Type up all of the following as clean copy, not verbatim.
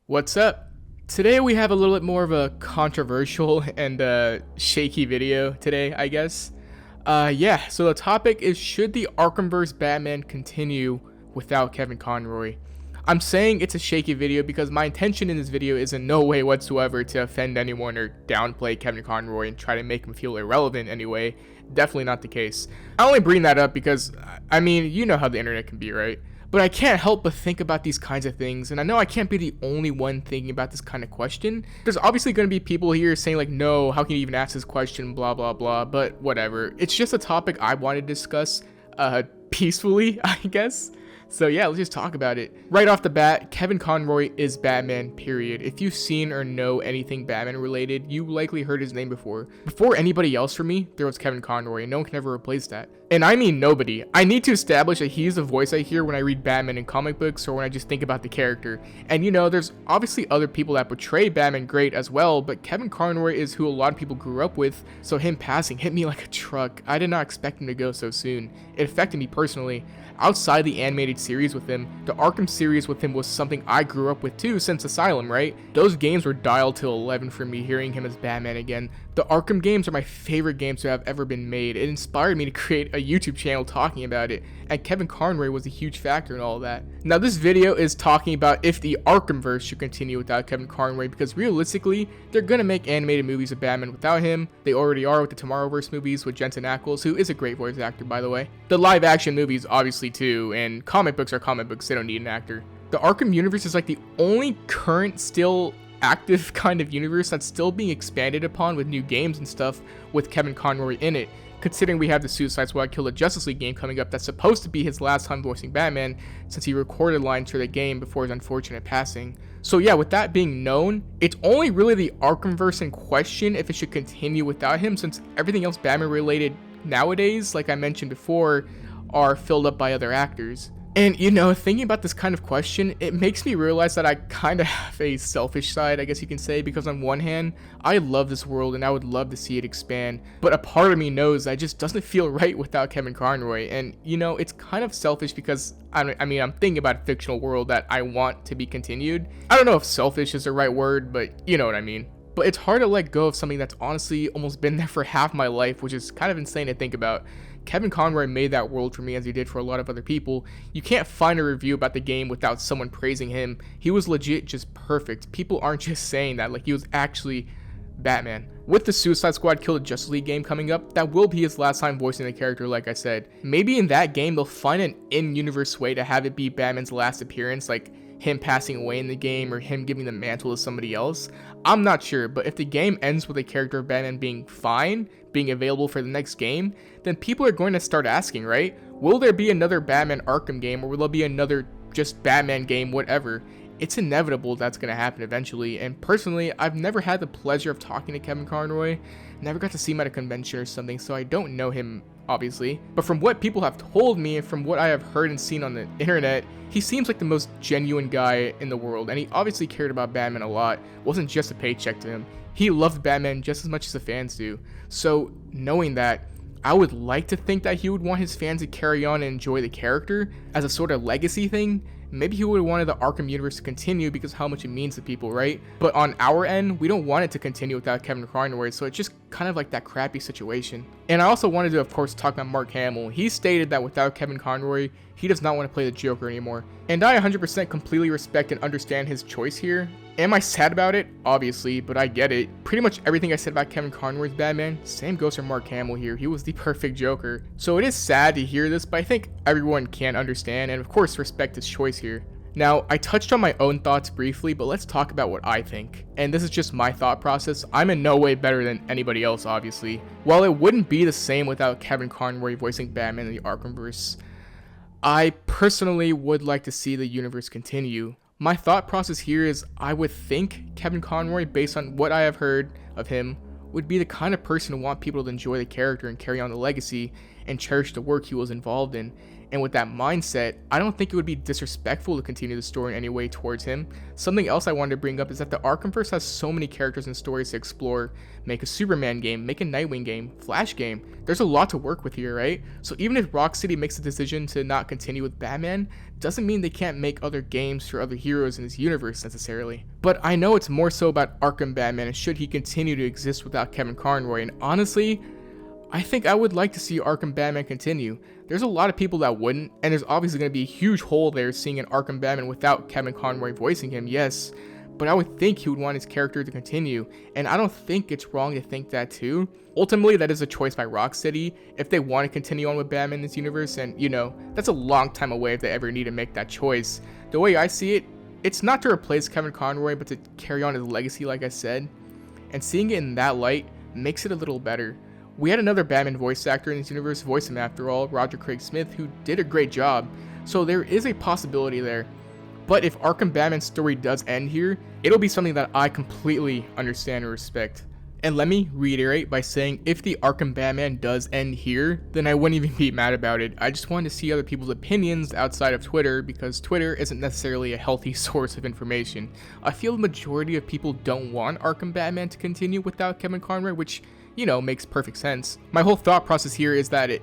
What's up? Today we have a little bit more of a controversial and shaky video today, I guess. So the topic is, should the Arkhamverse Batman continue without Kevin Conroy? I'm saying it's a shaky video because my intention in this video is in no way whatsoever to offend anyone or downplay Kevin Conroy and try to make him feel irrelevant anyway. Definitely not the case. I only bring that up because, you know how the internet can be, right? But I can't help but think about these kinds of things, and I know I can't be the only one thinking about this kind of question. There's obviously going to be people here saying like, no, how can you even ask this question, blah, blah, blah, but whatever. It's just a topic I want to discuss peacefully, I guess. So yeah, let's just talk about it. Right off the bat, Kevin Conroy is Batman, period. If you've seen or know anything Batman related, you likely heard his name before. Before anybody else for me, there was Kevin Conroy, and no one can ever replace that. And I mean nobody. I need to establish that he's the voice I hear when I read Batman in comic books or when I just think about the character. And there's obviously other people that portray Batman great as well, but Kevin Conroy is who a lot of people grew up with, so him passing hit me like a truck. I did not expect him to go so soon. It affected me personally. Outside the animated series with him, the Arkham series with him was something I grew up with too since Asylum, right? Those games were dialed to 11 for me hearing him as Batman again. The Arkham games are my favorite games to have ever been made. It inspired me to create a YouTube channel talking about it, and Kevin Conroy was a huge factor in all of that. Now this video is talking about if the Arkhamverse should continue without Kevin Conroy, because realistically, they're gonna make animated movies of Batman without him. They already are with the Tomorrowverse movies with Jensen Ackles, who is a great voice actor, by the way. The live action movies obviously too, and comic books are comic books, they don't need an actor. The Arkham universe is like the only current still active kind of universe that's still being expanded upon with new games and stuff with Kevin Conroy in it, considering we have the Suicide Squad Kill the Justice League game coming up that's supposed to be his last time voicing Batman, since he recorded lines for the game before his unfortunate passing. So yeah, with that being known, it's only really the Arkhamverse in question if it should continue without him, since everything else Batman related nowadays, like I mentioned before, are filled up by other actors. And thinking about this kind of question, it makes me realize that I kind of have a selfish side, I guess you can say, because on one hand, I love this world and I would love to see it expand, but a part of me knows that it just doesn't feel right without Kevin Conroy. And it's kind of selfish because I'm thinking about a fictional world that I want to be continued. I don't know if selfish is the right word, but you know what I mean. But it's hard to let go of something that's honestly almost been there for half my life, which is kind of insane to think about. Kevin Conroy made that world for me as he did for a lot of other people. You can't find a review about the game without someone praising him. He was legit just perfect. People aren't just saying that, like he was actually Batman. With the Suicide Squad Kill the Justice League game coming up, that will be his last time voicing the character, like I said. Maybe in that game they'll find an in-universe way to have it be Batman's last appearance, like him passing away in the game or him giving the mantle to somebody else. I'm not sure, but if the game ends with a character of Batman being fine, being available for the next game, then people are going to start asking, right? Will there be another Batman Arkham game, or will there be another just Batman game, whatever? It's inevitable that's going to happen eventually, and personally, I've never had the pleasure of talking to Kevin Conroy. Never got to see him at a convention or something, so I don't know him, obviously. But from what people have told me and from what I have heard and seen on the internet, he seems like the most genuine guy in the world, and he obviously cared about Batman a lot. It wasn't just a paycheck to him. He loved Batman just as much as the fans do. So, knowing that, I would like to think that he would want his fans to carry on and enjoy the character as a sort of legacy thing. Maybe he would have wanted the Arkham universe to continue because of how much it means to people, right? But on our end, we don't want it to continue without Kevin Conroy, so it's just kind of like that crappy situation. And I also wanted to, of course, talk about Mark Hamill. He stated that without Kevin Conroy, he does not want to play the Joker anymore. And I 100% completely respect and understand his choice here. Am I sad about it? Obviously, but I get it. Pretty much everything I said about Kevin Conroy's Batman, same goes for Mark Hamill here. He was the perfect Joker. So it is sad to hear this, but I think everyone can understand and of course respect his choice here. Now, I touched on my own thoughts briefly, but let's talk about what I think. And this is just my thought process. I'm in no way better than anybody else, obviously. While it wouldn't be the same without Kevin Conroy voicing Batman in the Arkhamverse, I personally would like to see the universe continue. My thought process here is I would think Kevin Conroy, based on what I have heard of him, would be the kind of person to want people to enjoy the character and carry on the legacy and cherish the work he was involved in. And with that mindset, I don't think it would be disrespectful to continue the story in any way towards him. Something else I wanted to bring up is that the Arkhamverse has so many characters and stories to explore. Make a Superman game, make a Nightwing game, Flash game. There's a lot to work with here, right? So even if Rocksteady makes the decision to not continue with Batman, doesn't mean they can't make other games for other heroes in this universe necessarily. But I know it's more so about Arkham Batman and should he continue to exist without Kevin Conroy, and honestly, I think I would like to see Arkham Batman continue. There's a lot of people that wouldn't, and there's obviously going to be a huge hole there seeing an Arkham Batman without Kevin Conroy voicing him, yes, but I would think he would want his character to continue, and I don't think it's wrong to think that too. Ultimately, that is a choice by Rocksteady if they want to continue on with Batman in this universe, and you know, that's a long time away if they ever need to make that choice. The way I see it, it's not to replace Kevin Conroy, but to carry on his legacy like I said, and seeing it in that light makes it a little better. We had another Batman voice actor in this universe voice him after all, Roger Craig Smith, who did a great job, so there is a possibility there. But if Arkham Batman's story does end here, it'll be something that I completely understand and respect. And let me reiterate by saying if the Arkham Batman does end here, then I wouldn't even be mad about it. I just wanted to see other people's opinions outside of Twitter because Twitter isn't necessarily a healthy source of information. I feel the majority of people don't want Arkham Batman to continue without Kevin Conroy, which, you know, makes perfect sense. My whole thought process here is that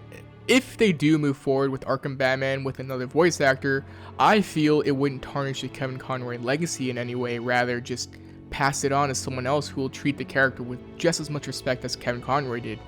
if they do move forward with Arkham Batman with another voice actor, I feel it wouldn't tarnish the Kevin Conroy legacy in any way, rather just pass it on to someone else who will treat the character with just as much respect as Kevin Conroy did.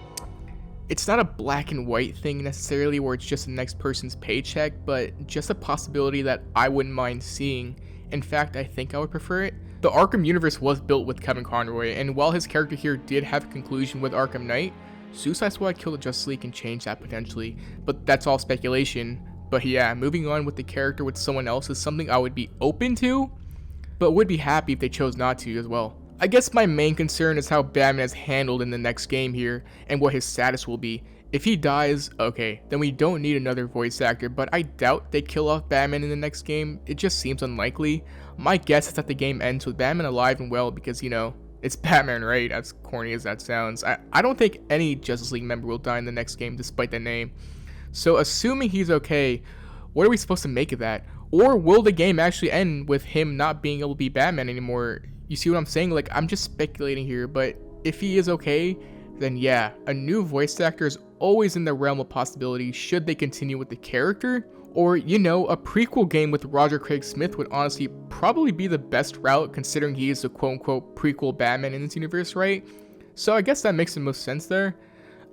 It's not a black and white thing necessarily where it's just the next person's paycheck, but just a possibility that I wouldn't mind seeing. In fact, I think I would prefer it. The Arkham universe was built with Kevin Conroy, and while his character here did have a conclusion with Arkham Knight, Suicide Squad Kill the Justice League can change that potentially, but that's all speculation. But yeah, moving on with the character with someone else is something I would be open to, but would be happy if they chose not to as well. I guess my main concern is how Batman is handled in the next game here, and what his status will be. If he dies, okay, then we don't need another voice actor, but I doubt they kill off Batman in the next game. It just seems unlikely. My guess is that the game ends with Batman alive and well because, you know, it's Batman, right? As corny as that sounds. I don't think any Justice League member will die in the next game despite the name. So assuming he's okay, what are we supposed to make of that? Or will the game actually end with him not being able to be Batman anymore? You see what I'm saying? Like, I'm just speculating here, but if he is okay, then yeah, a new voice actor is always in the realm of possibility should they continue with the character. Or, you know, a prequel game with Roger Craig Smith would honestly probably be the best route considering he is the quote-unquote prequel Batman in this universe, right? So I guess that makes the most sense there.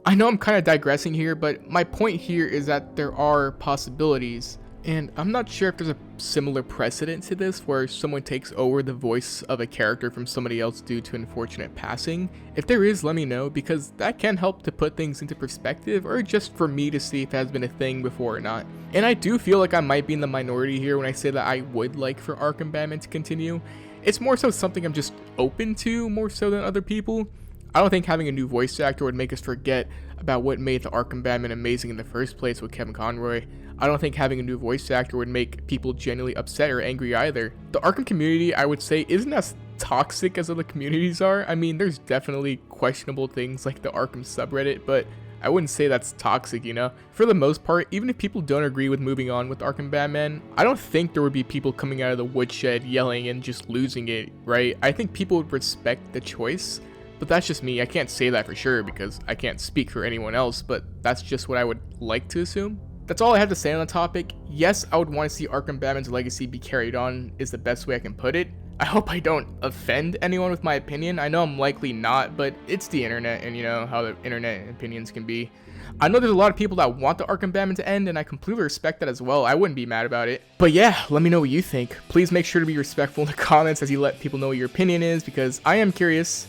I know I'm kind of digressing here, but my point here is that there are possibilities. And I'm not sure if there's a similar precedent to this where someone takes over the voice of a character from somebody else due to unfortunate passing. If there is, let me know, because that can help to put things into perspective, or just for me to see if it has been a thing before or not. And I do feel like I might be in the minority here when I say that I would like for Arkham Batman to continue. It's more so something I'm just open to more so than other people. I don't think having a new voice actor would make us forget about what made the Arkham Batman amazing in the first place with Kevin Conroy. I don't think having a new voice actor would make people genuinely upset or angry either. The Arkham community, I would say, isn't as toxic as other communities are. I mean, there's definitely questionable things like the Arkham subreddit, but I wouldn't say that's toxic, you know? For the most part, even if people don't agree with moving on with Arkham Batman, I don't think there would be people coming out of the woodshed yelling and just losing it, right? I think people would respect the choice. But that's just me. I can't say that for sure because I can't speak for anyone else, but that's just what I would like to assume. That's all I have to say on the topic. Yes, I would want to see Arkham Batman's legacy be carried on is the best way I can put it. I hope I don't offend anyone with my opinion. I know I'm likely not, but it's the internet and you know how the internet opinions can be. I know there's a lot of people that want the Arkham Batman to end and I completely respect that as well. I wouldn't be mad about it. But yeah, let me know what you think. Please make sure to be respectful in the comments as you let people know what your opinion is because I am curious.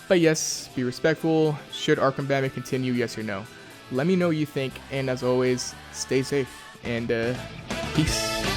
But yes, be respectful. Should Arkham Batman continue, yes or no? Let me know what you think, and as always, stay safe, and peace.